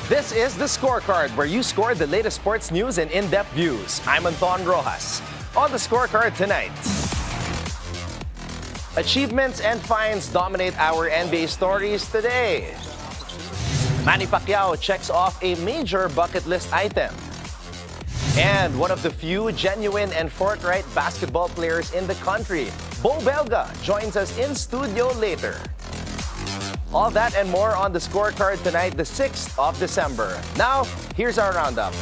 This is the Scorecard, where you score the latest sports news and in-depth views. I'm Anton Roxas. On the Scorecard tonight, achievements and fines dominate our NBA stories today. Manny Pacquiao checks off a major bucket list item. And one of the few genuine and forthright basketball players in the country, Beau Belga, joins us in studio later. All that and more on the Scorecard tonight, the 6th of December. Now, here's our roundup.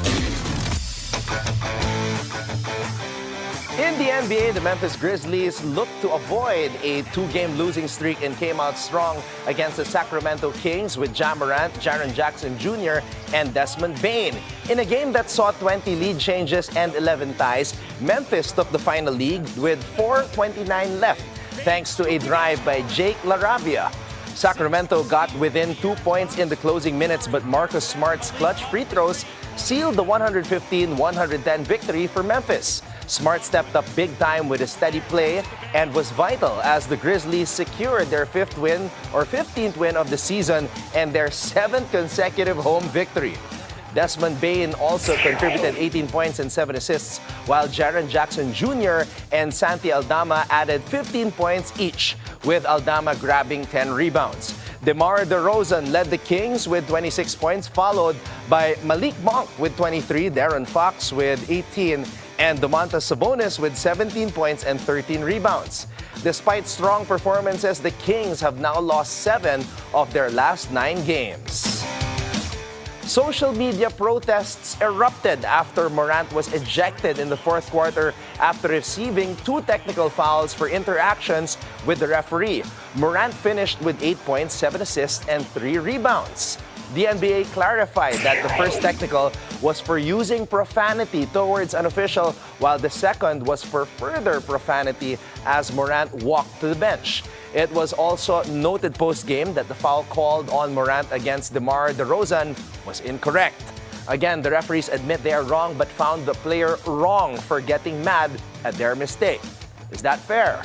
In the NBA, the Memphis Grizzlies look to avoid a two-game losing streak and came out strong against the Sacramento Kings with Ja Morant, Jaren Jackson Jr., and Desmond Bane. In a game that saw 20 lead changes and 11 ties, Memphis took the final lead with 4:29 left, thanks to a drive by Jake LaRavia. Sacramento got within 2 points in the closing minutes, but Marcus Smart's clutch free throws sealed the 115-110 victory for Memphis. Smart stepped up big time with a steady play and was vital as the Grizzlies secured their 15th win of the season and their 7th consecutive home victory. Desmond Bane also contributed 18 points and 7 assists, while Jaren Jackson Jr. and Santi Aldama added 15 points each, with Aldama grabbing 10 rebounds. DeMar DeRozan led the Kings with 26 points, followed by Malik Monk with 23, Darren Fox with 18, and Domantas Sabonis with 17 points and 13 rebounds. Despite strong performances, the Kings have now lost 7 of their last 9 games. Social media protests erupted after Morant was ejected in the fourth quarter after receiving 2 technical fouls for interactions with the referee. Morant finished with 8 points, 7 assists, and 3 rebounds. The NBA clarified that the first technical was for using profanity towards an official, while the second was for further profanity as Morant walked to the bench. It was also noted post-game that the foul called on Morant against DeMar DeRozan was incorrect. Again, the referees admit they are wrong but found the player wrong for getting mad at their mistake. Is that fair?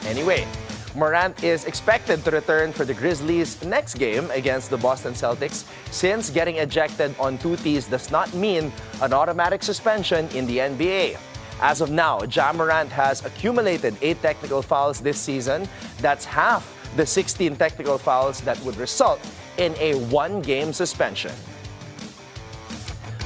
Anyway, Morant is expected to return for the Grizzlies' next game against the Boston Celtics, since getting ejected on 2 tees does not mean an automatic suspension in the NBA. As of now, Ja Morant has accumulated 8 technical fouls this season. That's half the 16 technical fouls that would result in a 1-game suspension.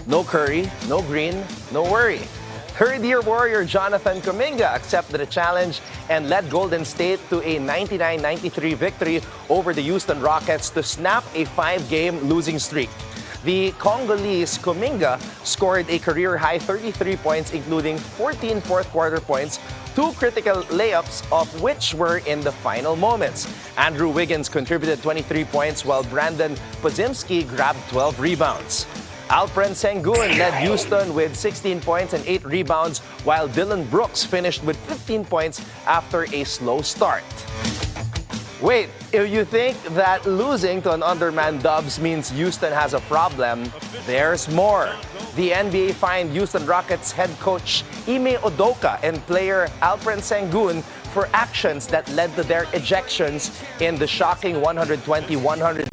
No Curry, no Green, no worry. Third-year Warrior Jonathan Kuminga accepted the challenge and led Golden State to a 99-93 victory over the Houston Rockets to snap a 5-game losing streak. The Congolese Kuminga scored a career-high 33 points, including 14 fourth-quarter points, 2 critical layups, of which were in the final moments. Andrew Wiggins contributed 23 points, while Brandon Podziemski grabbed 12 rebounds. Alperen Sengun led Houston with 16 points and 8 rebounds, while Dylan Brooks finished with 15 points after a slow start. Wait, if you think that losing to an undermanned Dubs means Houston has a problem, there's more. The NBA fined Houston Rockets head coach Ime Udoka and player Alperen Sengun for actions that led to their ejections in the shocking 120-111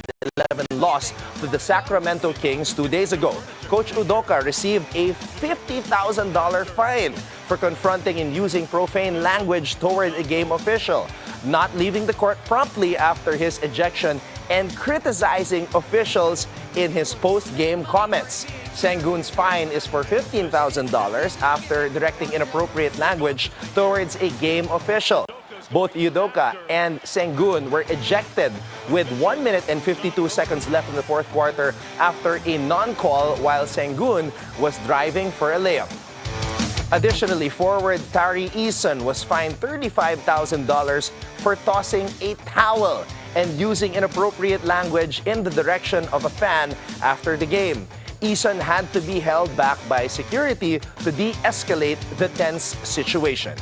loss to the Sacramento Kings 2 days ago. Coach Udoka received a $50,000 fine for confronting and using profane language toward a game official, not leaving the court promptly after his ejection, and criticizing officials in his post-game comments. Sengun's fine is for $15,000 after directing inappropriate language towards a game official. Both Udoka and Sengun were ejected with 1 minute and 52 seconds left in the fourth quarter after a non-call while Sengun was driving for a layup. Additionally, forward Tari Eason was fined $35,000 for tossing a towel and using inappropriate language in the direction of a fan after the game. Eason had to be held back by security to de-escalate the tense situation.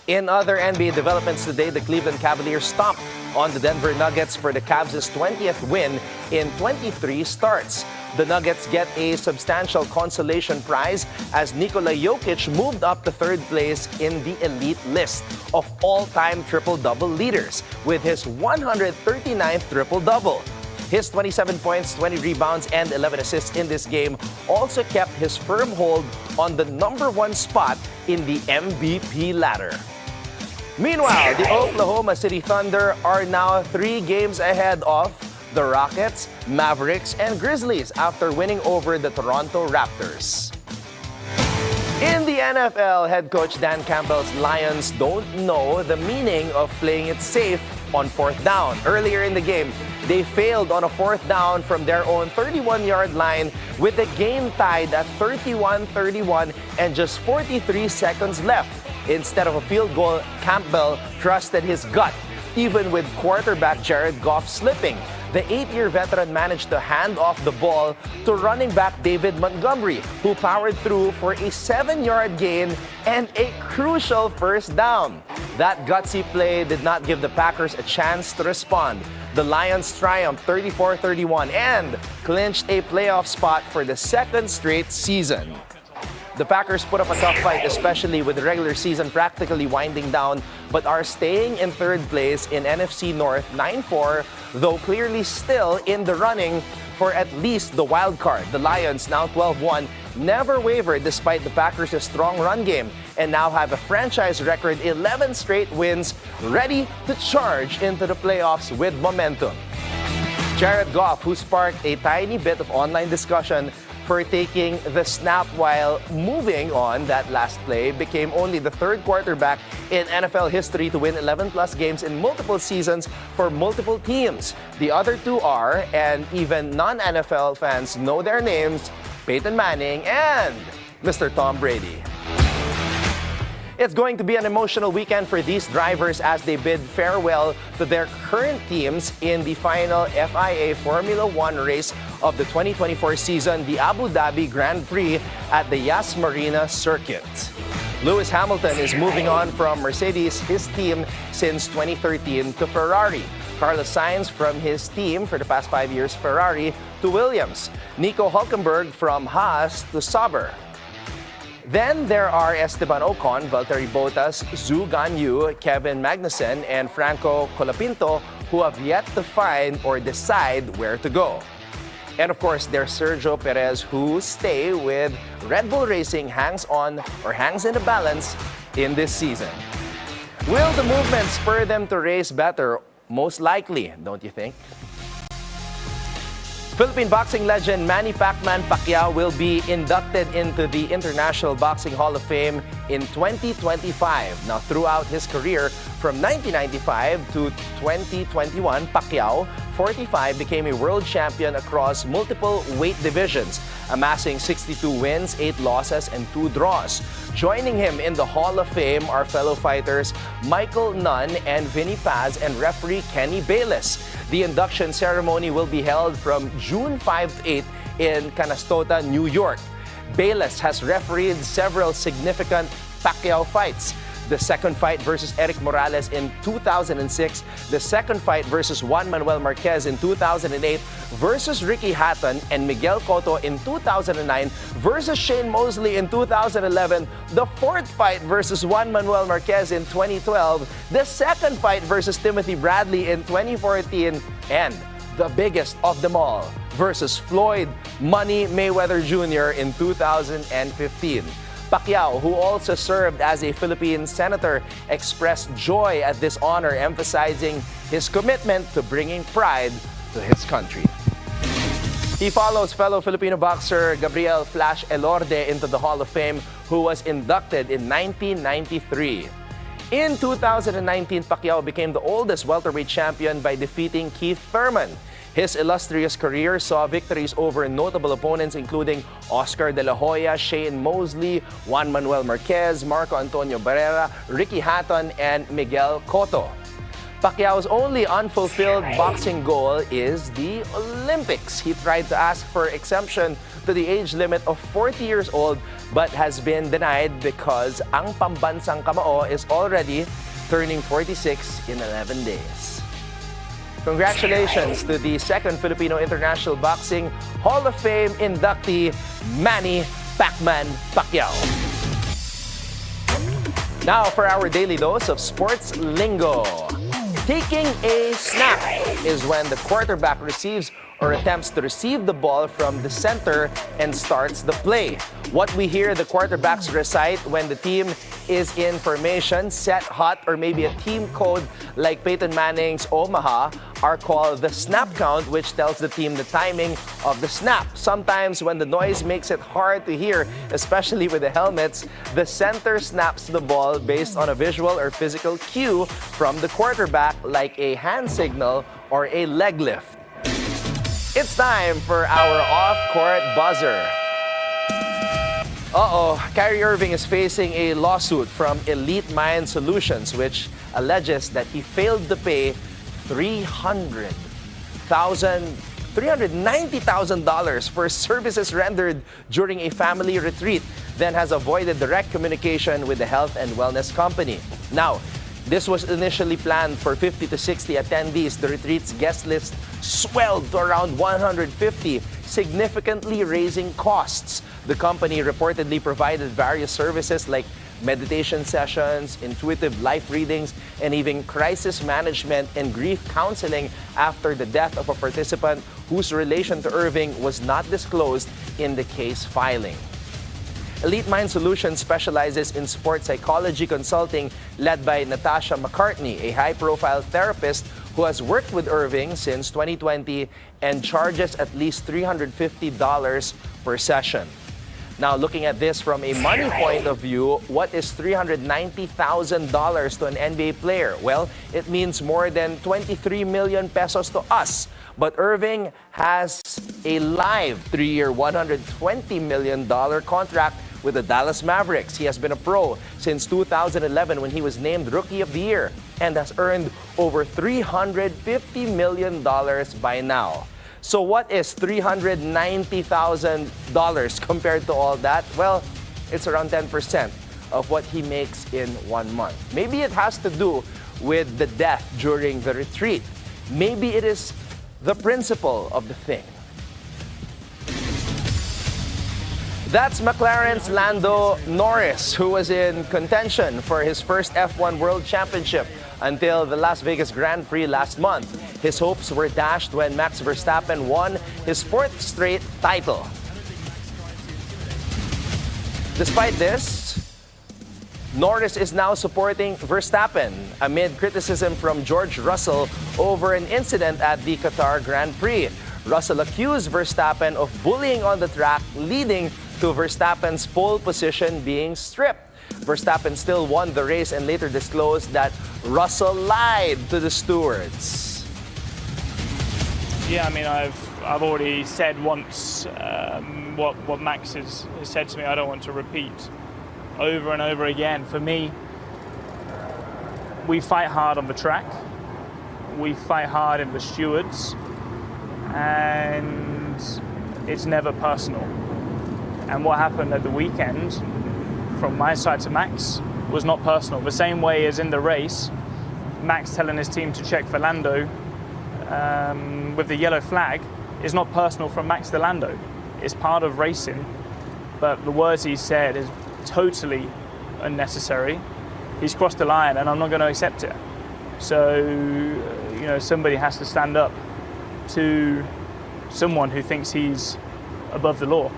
In other NBA developments today, the Cleveland Cavaliers stomped on the Denver Nuggets for the Cavs' 20th win in 23 starts. The Nuggets get a substantial consolation prize as Nikola Jokic moved up to third place in the elite list of all-time triple-double leaders with his 139th triple-double. His 27 points, 20 rebounds, and 11 assists in this game also kept his firm hold on the #1 spot in the MVP ladder. Meanwhile, the Oklahoma City Thunder are now 3 games ahead of the Rockets, Mavericks, and Grizzlies after winning over the Toronto Raptors. In the NFL, head coach Dan Campbell's Lions don't know the meaning of playing it safe on 4th down. Earlier in the game, they failed on a 4th down from their own 31-yard line with the game tied at 31-31 and just 43 seconds left. Instead of a field goal, Campbell trusted his gut, even with quarterback Jared Goff slipping. The 8-year veteran managed to hand off the ball to running back David Montgomery, who powered through for a 7-yard gain and a crucial first down. That gutsy play did not give the Packers a chance to respond. The Lions triumphed 34-31 and clinched a playoff spot for the 2nd straight season. The Packers put up a tough fight, especially with the regular season practically winding down, but are staying in 3rd place in NFC North 9-4, though clearly still in the running for at least the wild card. The Lions, now 12-1, never wavered despite the Packers' strong run game and now have a franchise record 11 straight wins, ready to charge into the playoffs with momentum. Jared Goff, who sparked a tiny bit of online discussion for taking the snap while moving on that last play, became only the 3rd quarterback in NFL history to win 11-plus games in multiple seasons for multiple teams. The other 2 are, and even non-NFL fans know their names, Peyton Manning and Mr. Tom Brady. It's going to be an emotional weekend for these drivers as they bid farewell to their current teams in the final FIA Formula 1 race of the 2024 season, the Abu Dhabi Grand Prix at the Yas Marina circuit. Lewis Hamilton is moving on from Mercedes, his team since 2013, to Ferrari. Carlos Sainz from his team for the past 5 years, Ferrari, to Williams. Nico Hülkenberg from Haas to Sauber. Then there are Esteban Ocon, Valtteri Bottas, Zhou Guanyu, Kevin Magnussen, and Franco Colapinto, who have yet to find or decide where to go. And of course, there's Sergio Perez, who stay with Red Bull Racing hangs in the balance in this season. Will the movement spur them to race better? Most likely, don't you think? Philippine boxing legend Manny Pacquiao will be inducted into the International Boxing Hall of Fame in 2025. Now, throughout his career from 1995 to 2021, Pacquiao, 45, became a world champion across multiple weight divisions, amassing 62 wins, 8 losses, and 2 draws. Joining him in the Hall of Fame are fellow fighters Michael Nunn and Vinny Paz and referee Kenny Bayless. The induction ceremony will be held from June 5 to 8 in Canastota, New York. Bayless has refereed several significant Pacquiao fights. The second fight versus Eric Morales in 2006, the second fight versus Juan Manuel Marquez in 2008, versus Ricky Hatton and Miguel Cotto in 2009, versus Shane Mosley in 2011, the fourth fight versus Juan Manuel Marquez in 2012, the second fight versus Timothy Bradley in 2014, and the biggest of them all, versus Floyd Money Mayweather Jr. in 2015. Pacquiao, who also served as a Philippine senator, expressed joy at this honor, emphasizing his commitment to bringing pride to his country. He follows fellow Filipino boxer Gabriel Flash Elorde into the Hall of Fame, who was inducted in 1993. In 2019, Pacquiao became the oldest welterweight champion by defeating Keith Thurman. His illustrious career saw victories over notable opponents including Oscar De La Hoya, Shane Mosley, Juan Manuel Marquez, Marco Antonio Barrera, Ricky Hatton, and Miguel Cotto. Pacquiao's only unfulfilled boxing goal is the Olympics. He tried to ask for exemption to the age limit of 40 years old but has been denied because ang pambansang kamao is already turning 46 in 11 days. Congratulations to the second Filipino International Boxing Hall of Fame inductee, Manny Pacquiao. Now for our daily dose of sports lingo. Taking a snap is when the quarterback receives or attempts to receive the ball from the center and starts the play. What we hear the quarterbacks recite when the team is in formation, set, hot, or maybe a team code like Peyton Manning's Omaha are called the snap count, which tells the team the timing of the snap. Sometimes when the noise makes it hard to hear, especially with the helmets, the center snaps the ball based on a visual or physical cue from the quarterback like a hand signal or a leg lift. It's time for our off-court buzzer. Kyrie Irving is facing a lawsuit from Elite Mind Solutions, which alleges that he failed to pay $390,000 for services rendered during a family retreat, then has avoided direct communication with the health and wellness company. Now, this was initially planned for 50 to 60 attendees. The retreat's guest list swelled to around 150, significantly raising costs. The company reportedly provided various services like meditation sessions, intuitive life readings, and even crisis management and grief counseling after the death of a participant whose relation to Irving was not disclosed in the case filing. Elite Mind Solutions specializes in sports psychology consulting led by Natasha McCartney, a high-profile therapist who has worked with Irving since 2020 and charges at least $350 per session. Now, looking at this from a money point of view, what is $390,000 to an NBA player? Well, it means more than 23 million pesos to us. But Irving has a live 3-year, $120 million contract with the Dallas Mavericks. He has been a pro since 2011 when he was named Rookie of the Year and has earned over $350 million by now. So what is $390,000 compared to all that? Well, it's around 10% of what he makes in 1 month. Maybe it has to do with the death during the retreat. Maybe it is the principle of the thing. That's McLaren's Lando Norris, who was in contention for his first F1 World Championship until the Las Vegas Grand Prix last month. His hopes were dashed when Max Verstappen won his 4th straight title. Despite this, Norris is now supporting Verstappen amid criticism from George Russell over an incident at the Qatar Grand Prix. Russell accused Verstappen of bullying on the track, leading to Verstappen's pole position being stripped. Verstappen still won the race and later disclosed that Russell lied to the stewards. Yeah, I mean, I've already said once what Max has said to me. I don't want to repeat over and over again. For me, we fight hard on the track. We fight hard in the stewards. And it's never personal. And what happened at the weekend, from my side to Max, was not personal. The same way as in the race, Max telling his team to check for Lando with the yellow flag is not personal from Max to Lando. It's part of racing, but the words he said is totally unnecessary. He's crossed the line and I'm not going to accept it. So, somebody has to stand up to someone who thinks he's above the law.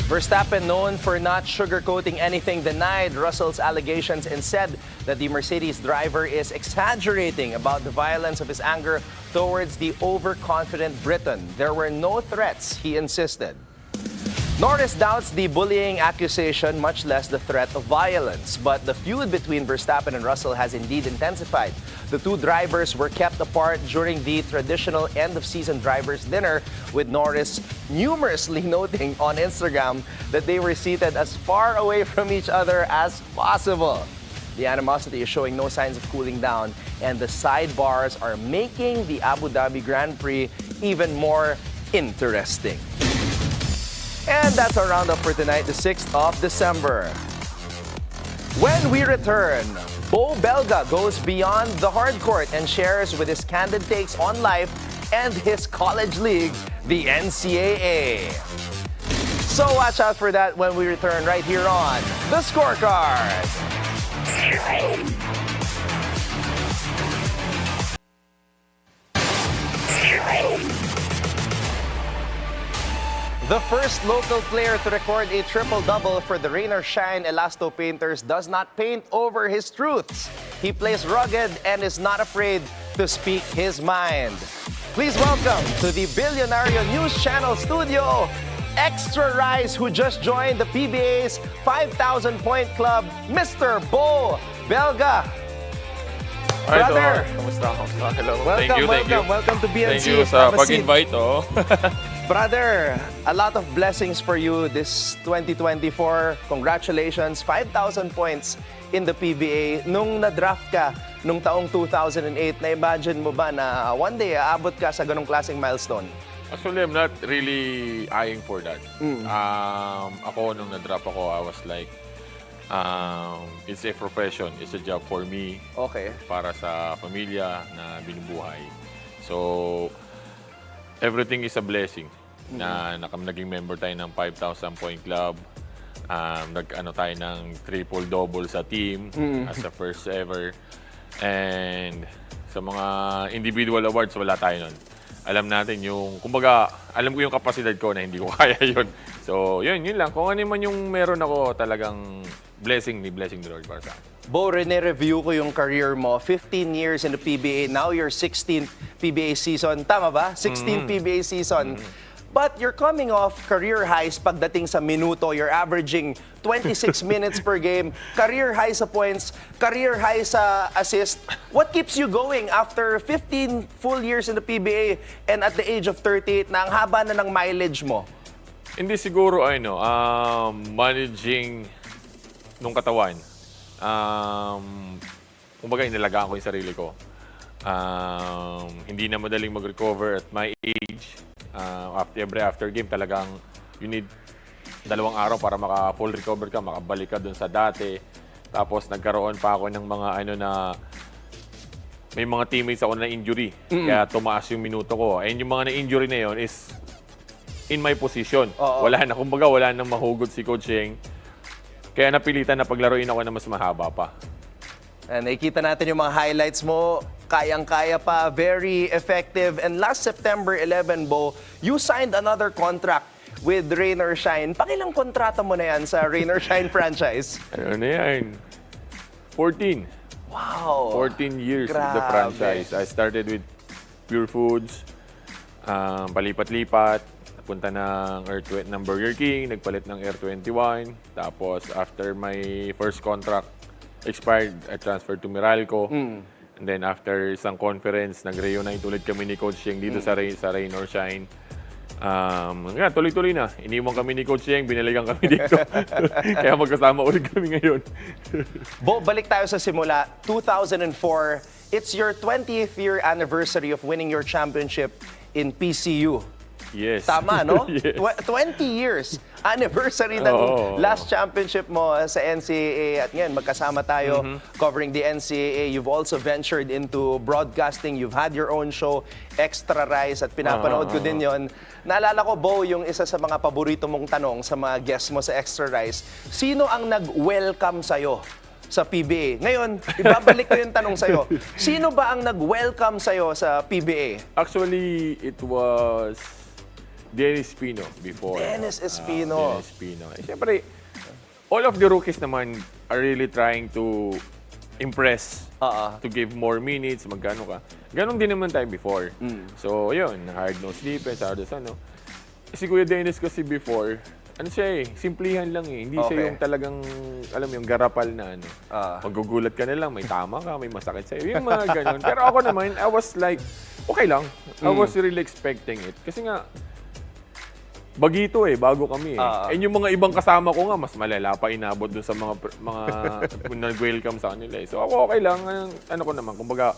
Verstappen, known for not sugarcoating anything, denied Russell's allegations and said that the Mercedes driver is exaggerating about the violence of his anger towards the overconfident Briton. There were no threats, he insisted. Norris doubts the bullying accusation, much less the threat of violence. But the feud between Verstappen and Russell has indeed intensified. The two drivers were kept apart during the traditional end-of-season drivers' dinner, with Norris numerously noting on Instagram that they were seated as far away from each other as possible. The animosity is showing no signs of cooling down, and the sidebars are making the Abu Dhabi Grand Prix even more interesting. And that's our roundup for tonight, the 6th of December. When we return, Beau Belga goes beyond the hard court and shares with his candid takes on life and his college league, the NCAA. So watch out for that when we return right here on The Scorecard. The first local player to record a triple-double for the Rain or Shine Elasto Painters does not paint over his truths. He plays rugged and is not afraid to speak his mind. Please welcome to the Bilyonaryo News Channel studio, Extra Rice, who just joined the PBA's 5,000-point club, Mr. Beau Belga. Brother! Kamusta? Hello. Welcome to BNC. Thank you sa pag-invite. Brother, a lot of blessings for you this 2024. Congratulations, 5,000 points in the PBA. Nung na-draft ka nung taong 2008, na-imagine mo ba na one day aabot ka sa ganong klaseng milestone? Actually, I'm not really eyeing for that. Ako, nung na-draft ako, I was like, it's a profession, it's a job for me. Okay. Para sa pamilya na binubuhay. So, everything is a blessing. Naging member tayo ng 5,000 point club. Nag-ano tayo ng triple-double sa team as a first ever. And sa mga individual awards, wala tayo nun. Alam natin yung, kumbaga, alam ko yung kapasidad ko na hindi ko kaya yun. So, yun lang. Kung ano man yung meron ako, talagang blessing ni Lord para sa akin. Beau, rene-review ko yung career mo. 15 years in the PBA. Now your 16th PBA season. Tama ba? 16th PBA season. But you're coming off career highs pagdating sa minuto. You're averaging 26 minutes per game. Career high sa points. Career high sa assist. What keeps you going after 15 full years in the PBA and at the age of 38 na ang haba na ng mileage mo? Hindi siguro, managing nung katawan. Kumbaga, inalagaan ko yung sarili ko. Hindi na madaling mag-recover at my age. After game, talagang you need 2 araw para maka-full recover ka, makabalik ka dun sa dati. Tapos nagkaroon pa ako ng mga may mga teammates ako na injury. Kaya tumaas yung minuto ko. And yung mga na-injury na yun is in my position. Wala nang mahugot si Coach Yeng. Kaya napilitan na paglaruin ako na mas mahaba pa. Nakikita natin yung mga highlights mo. Kayang-kaya pa. Very effective. And last September 11, Beau, you signed another contract with Rain or Shine. Pakilang kontrata mo na yan sa Rain or Shine franchise? Ano na yan? 14. Wow. 14 years with the franchise. I started with Pure Foods. Palipat-lipat. Punta ng Burger King, nagpalit ng Air 21. Tapos, after my first contract expired, I transferred to Meralco. And then, after isang conference, nag-reunite ulit kami ni Coach Yeng dito sa Rain or Shine. Tuloy-tuloy na. Iniwan kami ni Coach Yeng, binalikan kami dito. Kaya magkasama ulit kami ngayon. Beau, balik tayo sa simula. 2004, it's your 20th year anniversary of winning your championship in PCU. Yes. Tama, no? Yes. 20 years anniversary ng last championship mo sa NCAA. At ngayon, magkasama tayo covering the NCAA. You've also ventured into broadcasting. You've had your own show, Extra Rice, at pinapanood ko din yon. Naalala ko, Beau, yung isa sa mga paborito mong tanong sa mga guests mo sa Extra Rice, sino ang nag-welcome sa'yo sa PBA? Ngayon, ibabalik ko yung tanong sa'yo. Sino ba ang nag-welcome sa'yo sa PBA? Actually, it was Dennis Espino before. Dennis Espino. Siyempre, all of the rookies naman are really trying to impress, to give more minutes, magkano ka. Ganon din naman tayo before. So, yun, hard-nosed defense, Si Kuya Dennis kasi before, simplihan lang eh. Hindi siya yung talagang, alam mo, yung garapal na magugulat ka na lang, may tama ka, may masakit sa'yo. Yung mga ganon. Pero ako naman, I was like, okay lang. I was really expecting it. Kasi nga, bagito bago kami And yung mga ibang kasama ko nga, mas malala pa inabot dun sa mga nag-welcome sa kanila So ako okay lang, ko naman, kumbaga,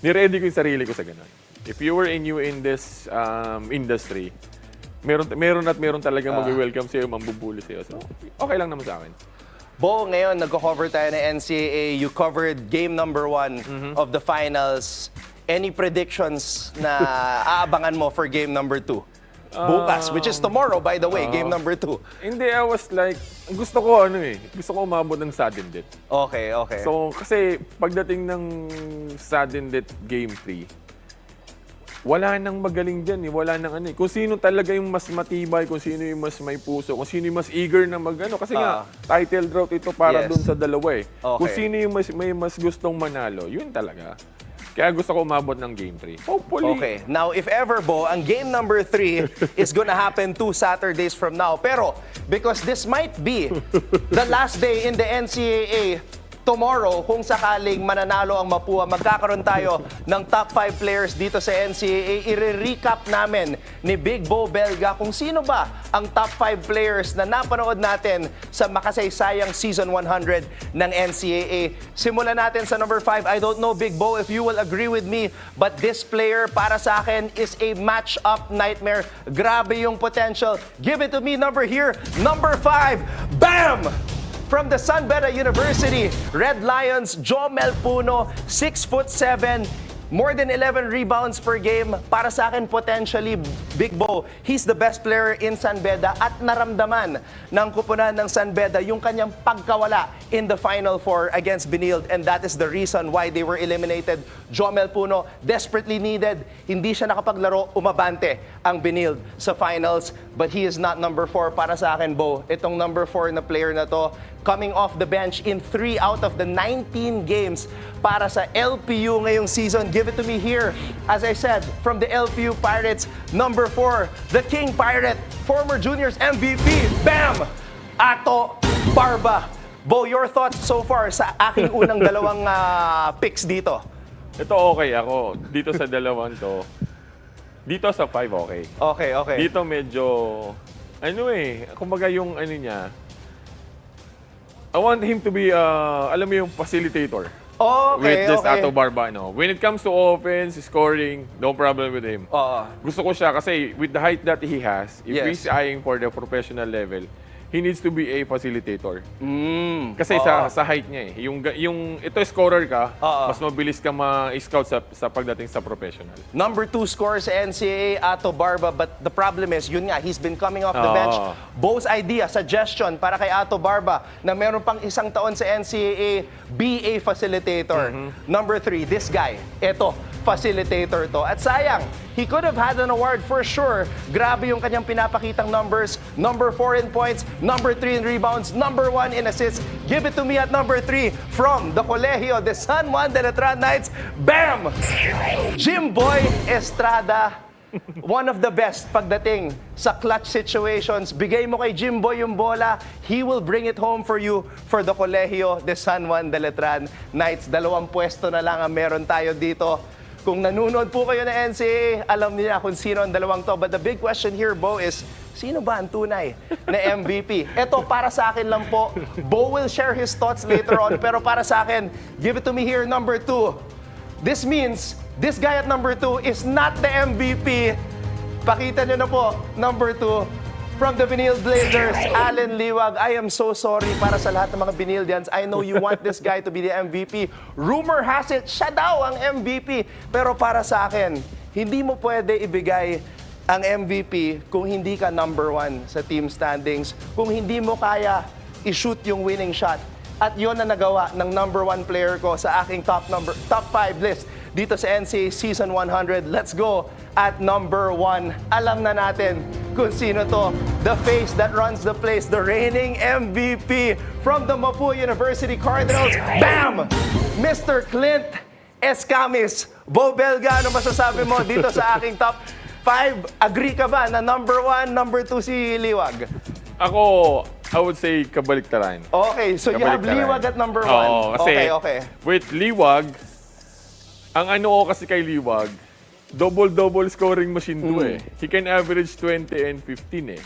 niready ko yung sarili ko sa ganun. If you were new in this industry, meron talagang mag-welcome sa'yo, mambubuli sa'yo. So okay lang naman sa akin. Bo, ngayon nagko-cover tayo ng NCAA. You covered game number 1 of the finals. Any predictions na aabangan mo for game number 2? Bukas, which is tomorrow, by the way, game number 2. Hindi, I was like, gusto ko umabot ng sudden death. Okay. So, kasi pagdating ng sudden death game 3, wala nang magaling dyan wala nang Kung sino talaga yung mas matibay, kung sino yung mas may puso, kung sino yung mas eager na kasi nga, title drought ito para dun sa dalawa Okay. Kung sino yung may mas gustong manalo, yun talaga. Kaya gusto ko umabot ng game 3. Hopefully. Okay. Now, if ever, Bo, ang game number 3 is gonna happen 2 Saturdays from now. Pero, because this might be the last day in the NCAA, tomorrow, kung sakaling mananalo ang Mapua, magkakaroon tayo ng top 5 players dito sa NCAA. I-recap namin ni Big Beau Belga kung sino ba ang top 5 players na napanood natin sa makasaysayang Season 100 ng NCAA. Simulan natin sa number 5. I don't know, Big Beau, if you will agree with me, but this player para sa akin is a match-up nightmare. Grabe yung potential. Give it to me, number 5. Bam! From the San Beda University, Red Lions, Jomel Puno, 6'7", more than 11 rebounds per game. Para sa akin, potentially, Big Beau, he's the best player in San Beda at naramdaman ng kupunan ng San Beda yung kanyang pagkawala in the Final Four against Benilde, and that is the reason why they were eliminated. Jomel Puno, desperately needed. Hindi siya nakapaglaro, umabante ang Benilde sa finals, but he is not number 4 para sa akin, Beau. Itong number 4 na player na to, coming off the bench in 3 out of the 19 games para sa LPU ngayong season. Give it to me here. As I said, from the LPU Pirates, number 4, the King Pirate, former juniors MVP, bam! Ato Barba. Beau, your thoughts so far sa aking unang dalawang picks dito? Ito okay ako. Dito sa dalawang to. Dito sa 5 okay. Okay. Dito medyo, kumbaga yung niya, I want him to be, alam mo yung facilitator. Okay, with just okay. Ato Barba, When it comes to offense, scoring, no problem with him. Gusto ko siya kasi with the height that he has, if he's eyeing for the professional level, he needs to be a facilitator. Kasi sa height niya Yung ito scorer ka, mas mabilis ka ma-scout sa pagdating sa professional. Number 2 scorer sa NCAA, Ato Barba, but the problem is, yun nga, he's been coming off the bench. Beau's idea, suggestion para kay Ato Barba na meron pang isang taon sa NCAA, be a facilitator. Number 3, this guy, eto, facilitator to. At sayang, he could have had an award for sure. Grabe yung kanyang pinapakitang numbers. Number 4 in points, number 3 in rebounds, number 1 in assists. Give it to me at number 3 from the Colegio de San Juan de Letran Knights. Bam! Jimboy Estrada. One of the best pagdating sa clutch situations. Bigay mo kay Jimboy yung bola, he will bring it home for you for the Colegio de San Juan de Letran Knights. 2 pwesto na lang ang meron tayo dito. Kung nanonood po kayo ng NCAA, alam niya kung sino ang 2 to. But the big question here, Beau, is sino ba ang tunay na MVP? Ito, para sa akin lang po. Beau will share his thoughts later on. Pero para sa akin, give it to me here, number 2. This means, this guy at number 2 is not the MVP. Pakita nyo na po, number 2. From the Benilde Blazers, Allen Liwag. I am so sorry para sa lahat ng mga Benildians. I know you want this guy to be the MVP. Rumor has it, siya daw ang MVP. Pero para sa akin, hindi mo pwede ibigay ang MVP kung hindi ka number 1 sa team standings. Kung hindi mo kaya i-shoot yung winning shot. At yun na nagawa ng number 1 player ko sa aking top 5 list dito sa NCAA Season 100. Let's go at number 1. Alam na natin kung sino to. The face that runs the place, the reigning MVP from the Mapua University Cardinals. Bam! Mr. Clint Escamis. Beau Belga, ano masasabi mo dito sa aking top 5? Agree ka ba na number 1, number 2 si Liwag? Ako, I would say kabaliktaran. Okay, so you have Liwag at number 1. Oo, kasi okay. with Liwag, ang ko kasi kay Liwag, double scoring machine to He can average 20 and 15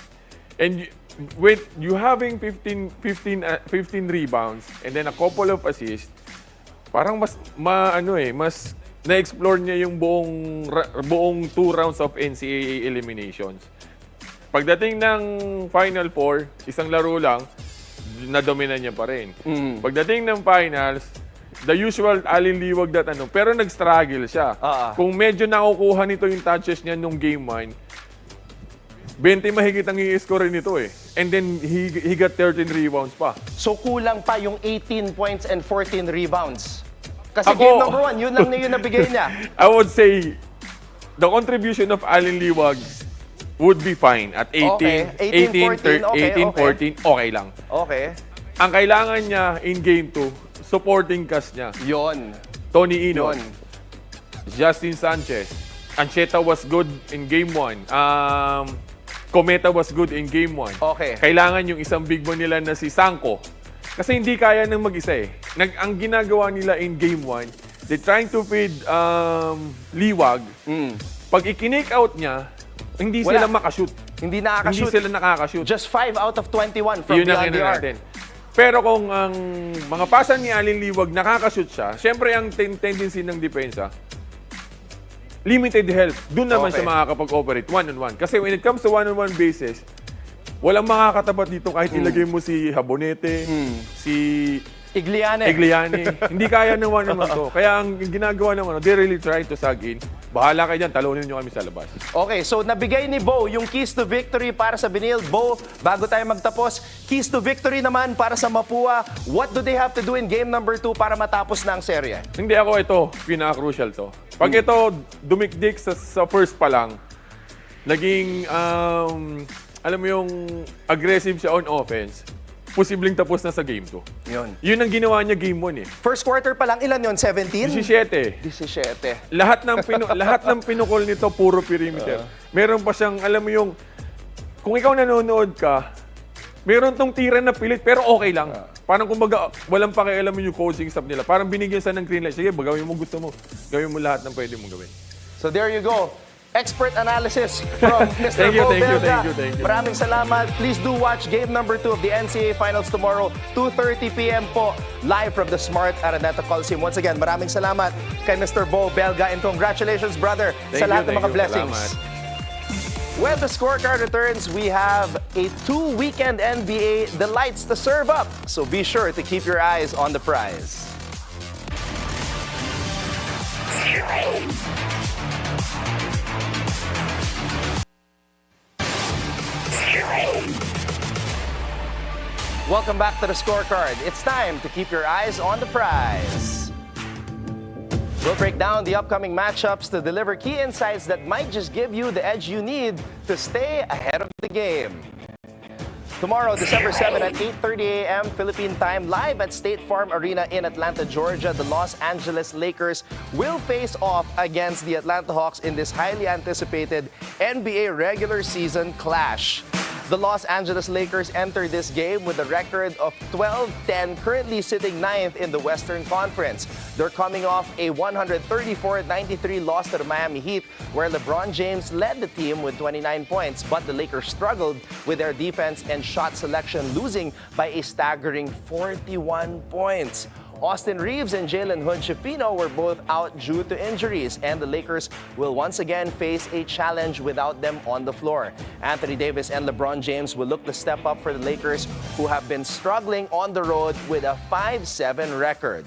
And when you having 15 rebounds and then a couple of assists, parang mas mas na-explore niya yung buong 2 rounds of NCAA eliminations. Pagdating ng Final Four, isang laro lang, nadominan niya pa rin. Pagdating ng finals, the usual alinliwag that pero nag-struggle siya. Kung medyo nakukuha nito yung touches niya nung game 1, 20 mahigit ang i-score nito eh. And then he got 13 rebounds pa. So kulang pa yung 18 points and 14 rebounds. Kasi game number 1, yun lang na yun nabigay niya. I would say the contribution of Alin Liwag would be fine at 18, 14, okay lang. Okay. Ang kailangan niya in game 2, supporting cast niya. Yon. Tony Inon, Justin Sanchez, Ancheta was good in game 1. Cometa was good in game 1. Okay. Kailangan yung isang big man nila na si Sanko. Kasi hindi kaya nang mag-isa eh. Ang ginagawa nila in game 1, they're trying to feed Liwag. Pag i-kick out niya, hindi sila makashoot. Hindi nakakashoot. Hindi sila nakakashoot. Just 5 out of 21 from beyond the arc. Pero kung ang mga pasan ni Alin Liwag nakakashoot siya, syempre ang tendency ng depensa, limited help. Doon naman siya makakapag-operate one-on-one. Kasi when it comes to one-on-one basis, walang makakatapat dito kahit ilagay mo si Habonete, si Igliane. Hindi kaya ng one-on-one to. Kaya ang ginagawa naman, they really try to sag in. Bahala kayo dyan, talunin nyo kami sa labas. Okay, so nabigay ni Beau yung keys to victory para sa Binil. Beau, bago tayo magtapos, keys to victory naman para sa Mapua. What do they have to do in game number 2 para matapos na ang serye? Hindi ako ito, pinaka-crucial to. Pag ito, dumikdik sa first pa lang, naging, alam mo yung aggressive siya on offense, posibleng tapos na sa game 2. Yun ang ginawa niya game 1 eh. First quarter pa lang, ilan yun? 17? 17. Lahat ng pinukol nito, puro perimeter. Meron pa siyang, alam mo yung, kung ikaw nanonood ka, meron tong tira na pilit, pero okay lang. Parang kumbaga, walang pakialam yung coaching staff nila. Parang binigyan sa ng green light. Sige, gawin mo gusto mo. Gawin mo lahat ng pwede mong gawin. So there you go. Expert analysis from Mr. Beau Belga. Thank you. Maraming salamat. Please do watch game number 2 of the NCAA Finals tomorrow, 2:30 p.m. po, live from the Smart Araneta Coliseum. Once again, maraming salamat kay Mr. Beau Belga and congratulations, brother, sa lahat ng mga blessings. When the scorecard returns, we have a 2-weekend NBA delights to serve up. So be sure to keep your eyes on the prize. Welcome back to the Scorecard. It's time to keep your eyes on the prize. We'll break down the upcoming matchups to deliver key insights that might just give you the edge you need to stay ahead of the game. Tomorrow, December 7 at 8:30 a.m. Philippine time, live at State Farm Arena in Atlanta, Georgia, the Los Angeles Lakers will face off against the Atlanta Hawks in this highly anticipated NBA regular season clash. The Los Angeles Lakers enter this game with a record of 12-10, currently sitting 9th in the Western Conference. They're coming off a 134-93 loss to the Miami Heat, where LeBron James led the team with 29 points, but the Lakers struggled with their defense and shot selection, losing by a staggering 41 points. Austin Reeves and Jalen Hood-Schifino were both out due to injuries, and the Lakers will once again face a challenge without them on the floor. Anthony Davis and LeBron James will look to step up for the Lakers, who have been struggling on the road with a 5-7 record.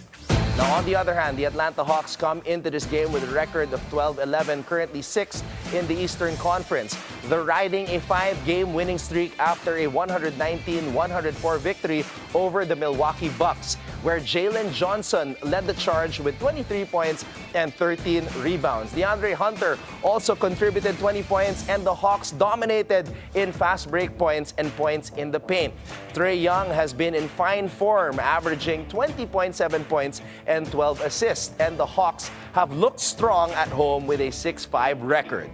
Now, on the other hand, the Atlanta Hawks come into this game with a record of 12-11, currently 6th in the Eastern Conference. They're riding a 5-game winning streak after a 119-104 victory over the Milwaukee Bucks, where Jalen Johnson led the charge with 23 points and 13 rebounds. DeAndre Hunter also contributed 20 points, and the Hawks dominated in fast break points and points in the paint. Trae Young has been in fine form, averaging 20.7 points and 12 assists, and the Hawks have looked strong at home with a 6-5 record.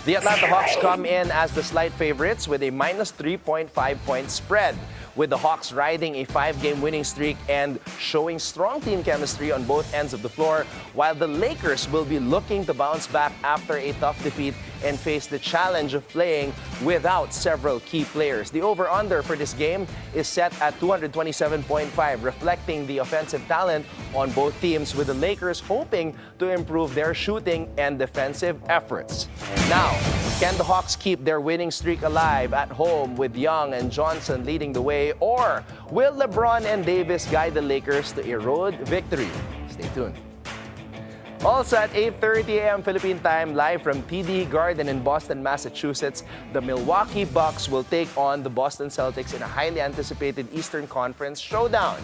The Atlanta Hawks come in as the slight favorites with a minus 3.5 point spread, with the Hawks riding a 5-game winning streak and showing strong team chemistry on both ends of the floor, while the Lakers will be looking to bounce back after a tough defeat and face the challenge of playing without several key players. The over-under for this game is set at 227.5, reflecting the offensive talent on both teams, with the Lakers hoping to improve their shooting and defensive efforts. Now, can the Hawks keep their winning streak alive at home with Young and Johnson leading the way, or will LeBron and Davis guide the Lakers to a road victory? Stay tuned. Also at 8:30 a.m. Philippine time, live from TD Garden in Boston, Massachusetts, the Milwaukee Bucks will take on the Boston Celtics in a highly anticipated Eastern Conference showdown.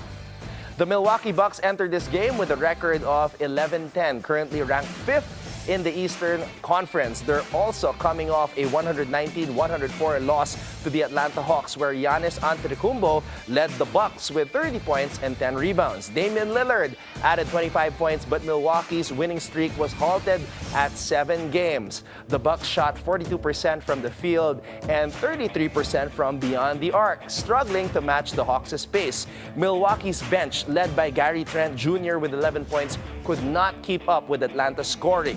The Milwaukee Bucks entered this game with a record of 11-10, currently ranked 5th in the Eastern Conference. They're also coming off a 119-104 loss to the Atlanta Hawks, where Giannis Antetokounmpo led the Bucks with 30 points and 10 rebounds. Damian Lillard added 25 points, but Milwaukee's winning streak was halted at 7 games. The Bucks shot 42% from the field and 33% from beyond the arc, struggling to match the Hawks' pace. Milwaukee's bench, led by Gary Trent Jr. with 11 points, could not keep up with Atlanta's scoring.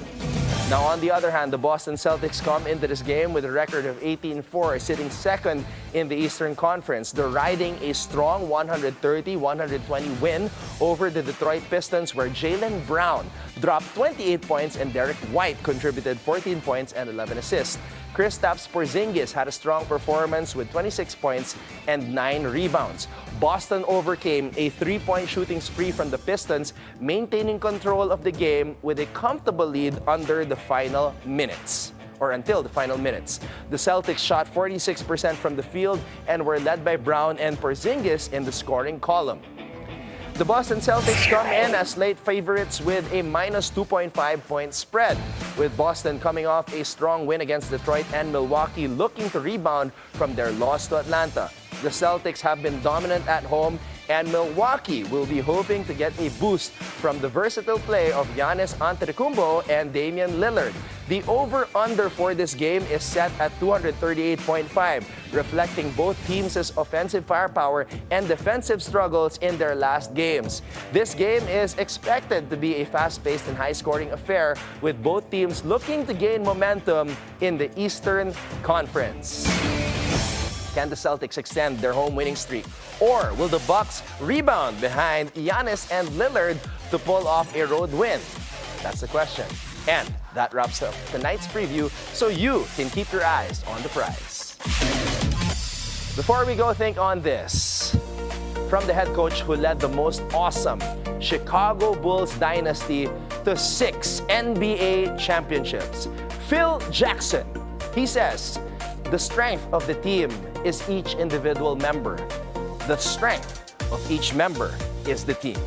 Now, on the other hand, the Boston Celtics come into this game with a record of 18-4, sitting second in the Eastern Conference. They're riding a strong 130-120 win over the Detroit Pistons, where Jaylen Brown dropped 28 points and Derek White contributed 14 points and 11 assists. Kristaps Porzingis had a strong performance with 26 points and 9 rebounds. Boston overcame a 3-point shooting spree from the Pistons, maintaining control of the game with a comfortable lead under the final minutes, or until the final minutes. The Celtics shot 46% from the field and were led by Brown and Porzingis in the scoring column. The Boston Celtics come in as late favorites with a minus 2.5-point spread, with Boston coming off a strong win against Detroit and Milwaukee looking to rebound from their loss to Atlanta. The Celtics have been dominant at home, and Milwaukee will be hoping to get a boost from the versatile play of Giannis Antetokounmpo and Damian Lillard. The over-under for this game is set at 238.5, reflecting both teams' offensive firepower and defensive struggles in their last games. This game is expected to be a fast-paced and high-scoring affair, with both teams looking to gain momentum in the Eastern Conference. Can the Celtics extend their home winning streak? Or will the Bucks rebound behind Giannis and Lillard to pull off a road win? That's the question. And that wraps up tonight's preview, so you can keep your eyes on the prize. Before we go, think on this. From the head coach who led the most awesome Chicago Bulls dynasty to 6 NBA championships, Phil Jackson. He says, the strength of the team is each individual member. The strength of each member is the team.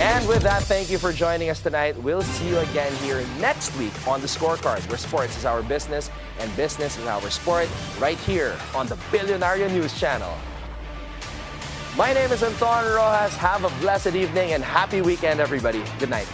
And with that, thank you for joining us tonight. We'll see you again here next week on The Scorecard, where sports is our business and business is our sport, right here on the Bilyonaryo News Channel. My name is Anton Roxas. Have a blessed evening and happy weekend, everybody. Good night.